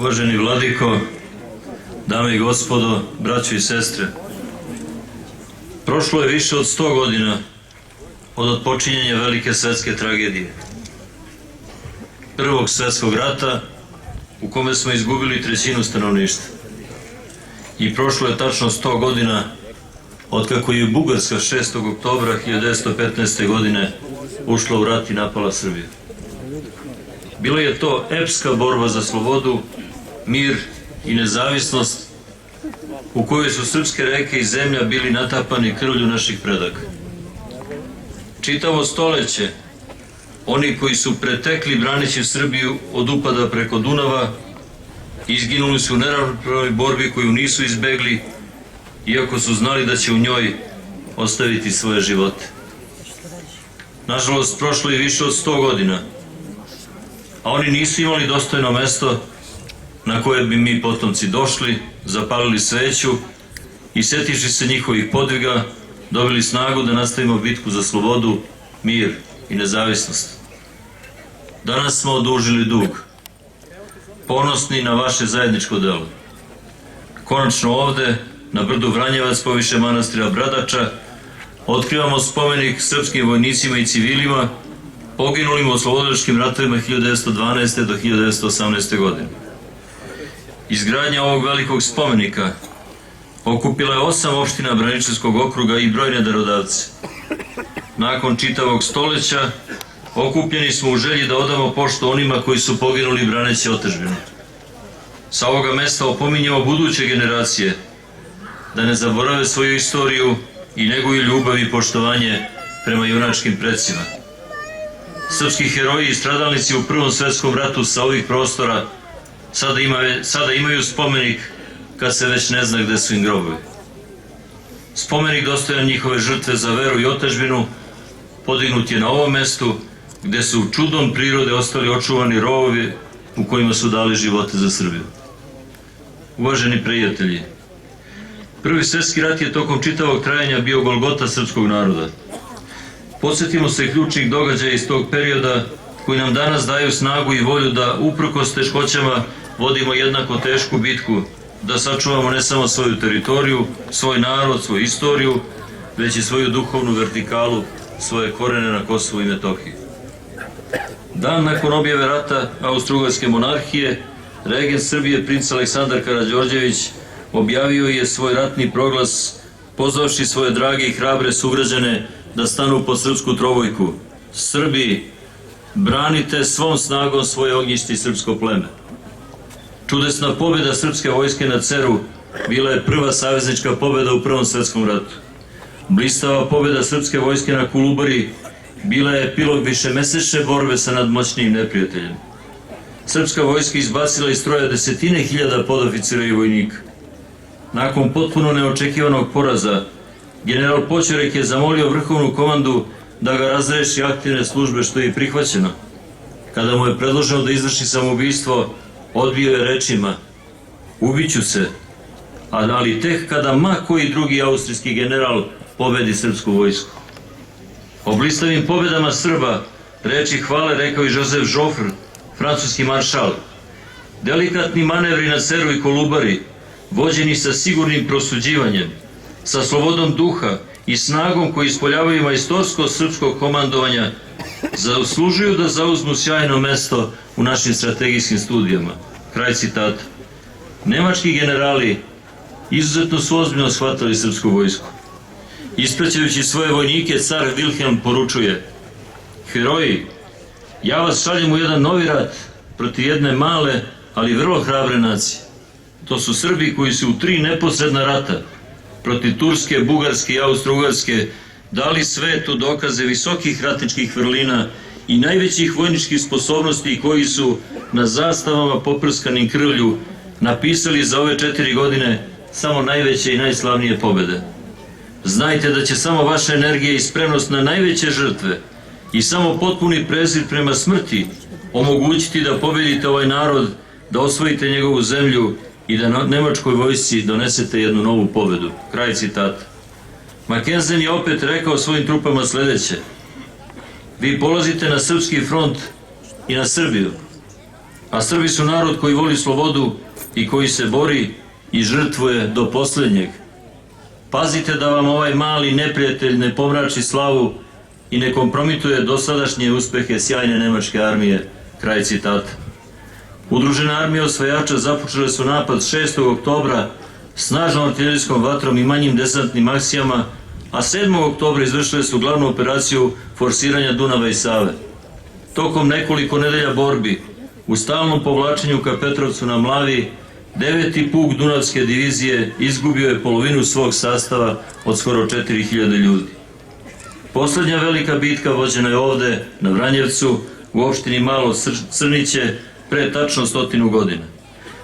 Uvaženi vladiko, dame i gospodo, braćo i sestre, prošlo je više od 100 godina od otpočinjenja velike svetske tragedije, Prvog svetskog rata, u kome smo izgubili trećinu stanovništva. I prošlo je tačno 100 godina od kako je Bugarska 6. oktobra 1915. godine ušla u rat i napala Srbiju. Bila je to epska borba za slobodu, mir i nezavisnost u kojoj su srpske reke i zemlja bili natapani krvlju naših predaka. Čitavo stoleće oni koji su pretekli braneći Srbiju od upada preko Dunava izginuli su u neravnopravnoj borbi koju nisu izbegli, iako su znali da će u njoj ostaviti svoje živote. Nažalost, prošlo je više od 100 godina, a oni nisu imali dostojno mesto na koje bi mi potomci došli, zapalili sveću i setiši se njihovih podviga, dobili snagu da nastavimo bitku za slobodu, mir i nezavisnost. Danas smo odužili dug, ponosni na vaše zajedničko delo. Konačno ovde, na brdu Vranjevac, poviše manastira Bradača, otkrivamo spomenik srpskim vojnicima i civilima poginulim u oslobodilačkim ratovima 1912. do 1918. godine. Izgradnja ovog velikog spomenika okupila je 8 opština Braničevskog okruga i brojne darodavce. Nakon čitavog stoleća okupljeni smo u želji da odamo poštu onima koji su poginuli braneći otadžbinu. Sa ovoga mesta opominjemo buduće generacije da ne zaborave svoju istoriju i neguju ljubav i poštovanje prema junačkim predsima. Srpski heroji i stradalnici u Prvom svetskom ratu sa ovih prostora sada imaju spomenik kad se već ne zna gde su im grobovi. Spomenik dostojan njihove žrtve za veru i otadžbinu podignut je na ovom mestu gde su čudom prirode ostali očuvani rovovi u kojima su dali živote za Srbiju. Uvaženi prijatelji, Prvi svetski rat je tokom čitavog trajanja bio golgota srpskog naroda. Podsjetimo se ključnih događaja iz tog perioda koji nam danas daju snagu i volju da uprkos teškoćama vodimo jednako tešku bitku, da sačuvamo ne samo svoju teritoriju, svoj narod, svoju istoriju, već i svoju duhovnu vertikalu, svoje korene na Kosovu i Metohiji. Dan nakon objave rata Austro-Ugarske monarhije, regent Srbije princ Aleksandar Karađorđević objavio je svoj ratni proglas pozvavši svoje drage i hrabre sugrađane da stanu pod srpsku trobojku. Srbi, branite svom snagom svoje ognjište i srpsko pleme. Čudesna pobjeda srpske vojske na Ceru bila je prva saveznička pobjeda u Prvom svetskom ratu. Blistava pobjeda srpske vojske na Kolubari bila je epilog višemesečne borbe sa nadmoćnijim neprijateljem. Srpska vojska izbacila iz stroja desetine hiljada podoficira i vojnika. Nakon potpuno neočekivanog poraza, general Poćorek je zamolio vrhovnu komandu da ga razreši aktivne službe, što je i prihvaćeno. Kada mu je predloženo da izvrši samoubistvo, odbio je rečima: "Ubiću se, ali tek kada ma koji drugi austrijski general pobedi srpsku vojsku." O blistavim pobedama Srba reči hvale rekao i Josef Joffre, francuski maršal. Delikatni manevri na Ceru i Kolubari, vođeni sa sigurnim prosuđivanjem, sa slobodom duha i snagom koji ispoljavaju majstorsko srpskog komandovanja, zaslužuju da zauzmu sjajno mesto u našim strategijskim studijama. Kraj citata. Nemački generali izuzetno su ozbiljno shvatali srpsku vojsku. Ispraćajući svoje vojnike, car Wilhelm poručuje: "Heroji, ja vas šaljem u jedan novi rat protiv jedne male, ali vrlo hrabre nacije. To su Srbi koji su u 3 neposredna rata protiv Turske, Bugarske i Austro-Ugarske dali svetu dokaze visokih ratničkih vrlina i najvećih vojničkih sposobnosti i koji su na zastavama poprskanim krvlju napisali za ove 4 godine samo najveće i najslavnije pobede. Znajte da će samo vaša energija i spremnost na najveće žrtve i samo potpuni prezir prema smrti omogućiti da pobedite ovaj narod, da osvojite njegovu zemlju i da nemačkoj vojsci donesete jednu novu pobedu." Kraj citata. Mackensen je opet rekao svojim trupama sledeće: "Vi polazite na srpski front i na Srbiju, A Srbi su narod koji voli slobodu i koji se bori i žrtvuje do posljednjeg. Pazite da vam ovaj mali neprijatelj ne pomrači slavu i ne kompromituje dosadašnje uspehe sjajne nemačke armije. Kraj citata. Udružene armije osvajača započele su napad 6. oktobra snažnom artiljerijskom vatrom i manjim desantnim akcijama, a 7. oktobra izvršile su glavnu operaciju forsiranja Dunava i Save. Tokom nekoliko nedelja borbi, u stalnom povlačenju ka Petrovcu na Mlavi, 9. puk Dunavske divizije izgubio je polovinu svog sastava od skoro 4000 ljudi. Poslednja velika bitka vođena je ovde, na Vranjevcu, u opštini Malo Crniće, pre tačno 100 godina.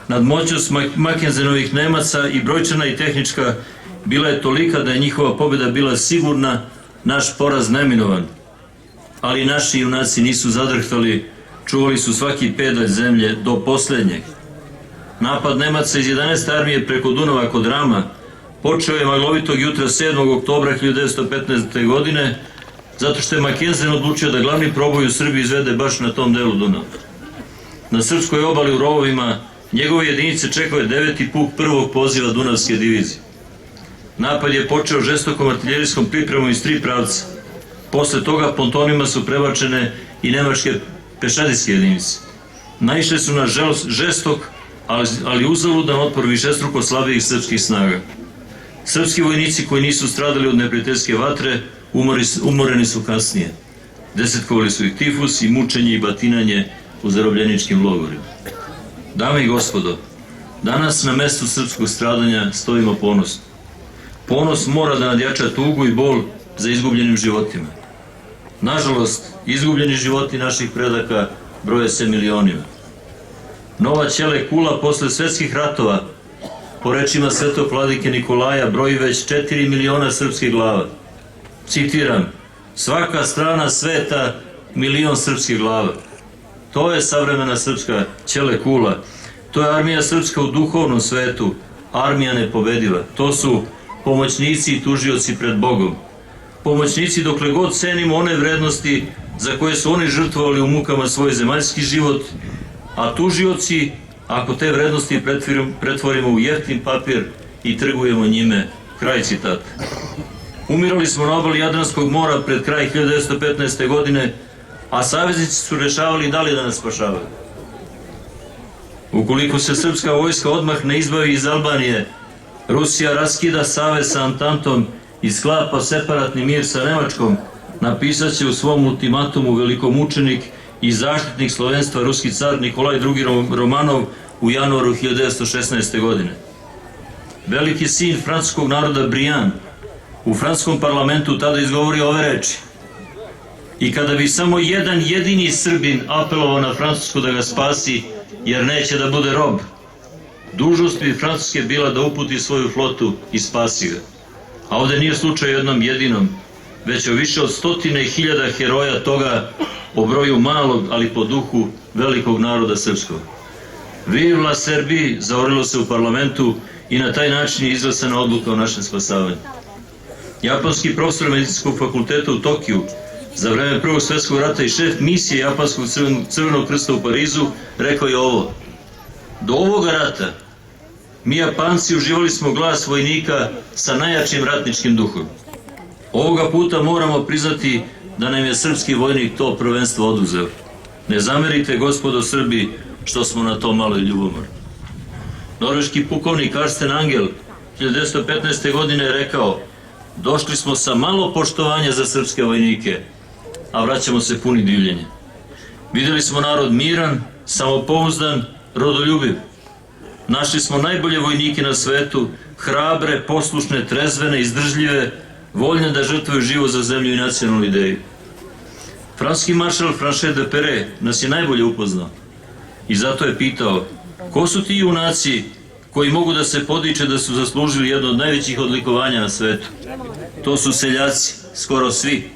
Nadmoćnost Makenzenovih Nemaca i brojčana i tehnička bila je tolika da je njihova pobjeda bila sigurna, naš poraz neminovan. Ali naši junaci nisu zadrhtali, čuvali su svaki pedalj zemlje do poslednjeg. Napad Nemaca iz 11. armije preko Dunava kod Rama počeo je maglovitog jutra 7. oktobra 1915. godine, zato što je Makenzen odlučio da glavni proboj u Srbiji izvede baš na tom delu Dunava. Na srpskoj obali u rovovima njegove jedinice čekao je 9. puk prvog poziva Dunavske divizije. Napad je počeo žestokom artiljerijskom pripremom iz 3 pravca. Posle toga pontonima su prebačene i nemačke pešadijske jedinice. Naišle su na žestok, ali uzaludan otpor višestruko slabijih srpskih snaga. Srpski vojnici koji nisu stradali od neprijateljske vatre umoreni su kasnije. Desetkovali su ih tifus i mučenje i batinanje u zarobljeničkim logorima. Dame i gospodo, danas na mestu srpskog stradanja stojimo ponosno. Ponos mora da nadjača tugu i bol za izgubljenim životima. Nažalost, izgubljeni životi naših predaka broje se milionima. Nova ćele kula posle svetskih ratova, po rečima svetog vladike Nikolaja, broji već 4 miliona srpskih glava. Citiram, svaka strana sveta milion srpskih glava. To je savremena srpska ćele kula. To je armija srpska u duhovnom svetu, armija nepobediva. To su pomoćnici i tužioci pred Bogom. Pomoćnici dokle god cenimo one vrednosti za koje su oni žrtvovali u mukama svoj zemaljski život, a tužioci ako te vrednosti pretvorimo u jeftin papir i trgujemo njime. Kraj citata. Umirali smo na obali Jadranskog mora pred kraj 1915. godine, a saveznici su rešavali da li da nas spašavaju. Ukoliko se srpska vojska odmah ne izbavi iz Albanije, Rusija raskida savez sa Antantom i sklapa separatni mir sa Nemačkom, napisat će u svom ultimatumu velikomučenik i zaštitnik slovenstva ruski car Nikolaj II. Romanov u januaru 1916. godine. Veliki sin francuskog naroda Briand u francuskom parlamentu tada izgovori ove reči: i kada bi samo jedan jedini Srbin apelovao na Francusku da ga spasi, jer neće da bude rob, dužnost bi Francuske bila da uputi svoju flotu i spasi ga. A ovde nije slučaj jednom jedinom, već o više od 100.000 heroja toga po broju malog, ali po duhu velikog naroda srpskog. Vive la Serbie, zaorilo se u parlamentu i na taj način je izglasana odluka o našem spasavanju. Japanski profesor medicinskog fakulteta u Tokiju, za vreme Prvog svjetskog rata i šef misije Japanskog crvenog krsta u Parizu, rekao je ovo: do ovoga rata mi Japanci uživali smo glas vojnika sa najjačim ratničkim duhom. Ovoga puta moramo priznati da nam je srpski vojnik to prvenstvo oduzeo. Ne zamerite, gospodo Srbi, što smo na to malo i ljubomorni. Norveški pukovnik Karsten Angel 1915. godine je rekao: došli smo sa malo poštovanja za srpske vojnike, a vraćamo se puni divljenja. Vidjeli smo narod miran, samopouzdan, rodoljubiv. Našli smo najbolje vojnike na svetu, hrabre, poslušne, trezvene, izdržljive, voljne da žrtvuju život za zemlju i nacionalnu ideju. Francuski maršal Franchet de Pere nas je najbolje upoznao i zato je pitao: ko su ti junaci koji mogu da se podiče da su zaslužili jedno od najvećih odlikovanja na svetu? To su seljaci, skoro svi.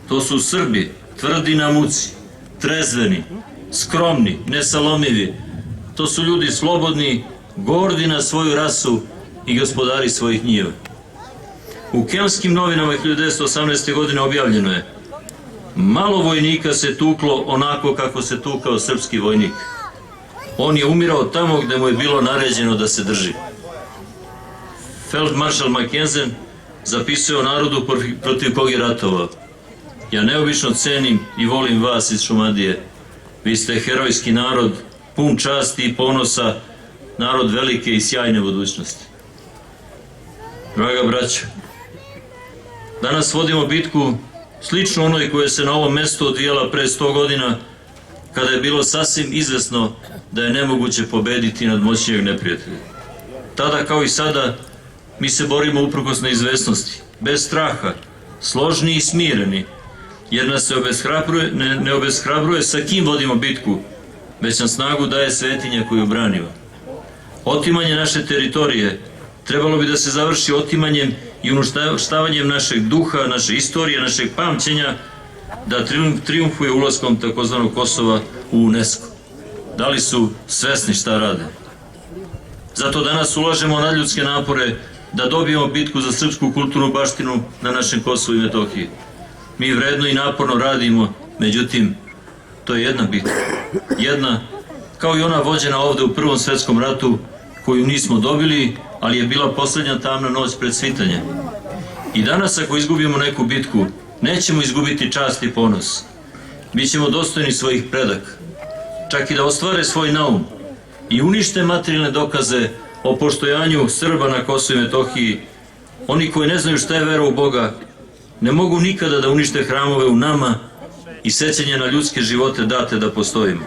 To su Srbi, tvrdi na muci, trezveni, skromni, nesalomivi. To su ljudi slobodni, gordi na svoju rasu i gospodari svojih njiva. U Kelskim novinama 1918. godine objavljeno je: malo vojnika se tuklo onako kako se tukao srpski vojnik. On je umirao tamo gde mu je bilo naređeno da se drži. Feldmaršal Mackensen zapisuje o narodu protiv kog je ratovao. Ja neobično cenim i volim vas iz Šumadije. Vi ste herojski narod, pun časti i ponosa, narod velike i sjajne budućnosti. Draga braćo, danas vodimo bitku slično onoj koja se na ovom mestu odvijala pre 100 godina, kada je bilo sasvim izvesno da je nemoguće pobediti nad moćnijeg neprijatelja. Tada kao i sada mi se borimo uprkos neizvesnosti, bez straha, složni i smireni, jer nas se ne obeshrabruje sa kim vodimo bitku, već nam snagu daje svetinja koju branimo. Otimanje naše teritorije trebalo bi da se završi otimanjem i uništavanjem našeg duha, naše istorije, našeg pamćenja, da triumfuje ulaskom takozvanog Kosova u UNESCO. Da li su svesni šta rade? Zato danas ulažemo nadljudske napore da dobijemo bitku za srpsku kulturnu baštinu na našem Kosovu i Metohiji. Mi vredno i naporno radimo, međutim, to je jedna bitka. Jedna, kao i ona vođena ovde u Prvom svetskom ratu, koju nismo dobili, ali je bila poslednja tamna noć pred svitanje. I danas ako izgubimo neku bitku, nećemo izgubiti čast i ponos. Bićemo dostojni svojih predaka, čak i da ostvare svoj naum i unište materijalne dokaze o poštojanju Srba na Kosovu i Metohiji. Oni koji ne znaju šta je vera u Boga, ne mogu nikada da unište hramove u nama i sećanje na ljudske živote date da postojimo.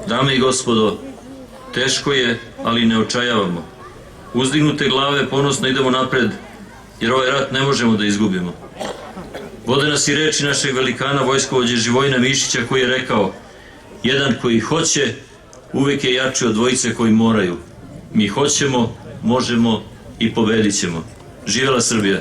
Dame i gospodo, teško je, ali ne očajavamo. Uzdignute glave ponosno idemo napred, jer ovaj rat ne možemo da izgubimo. Vode nas i reči našeg velikana vojskovođe Živojina Mišića, koji je rekao: jedan koji hoće, uvek je jači od dvojice koji moraju. Mi hoćemo, možemo i pobedit ćemo. Živela Srbija!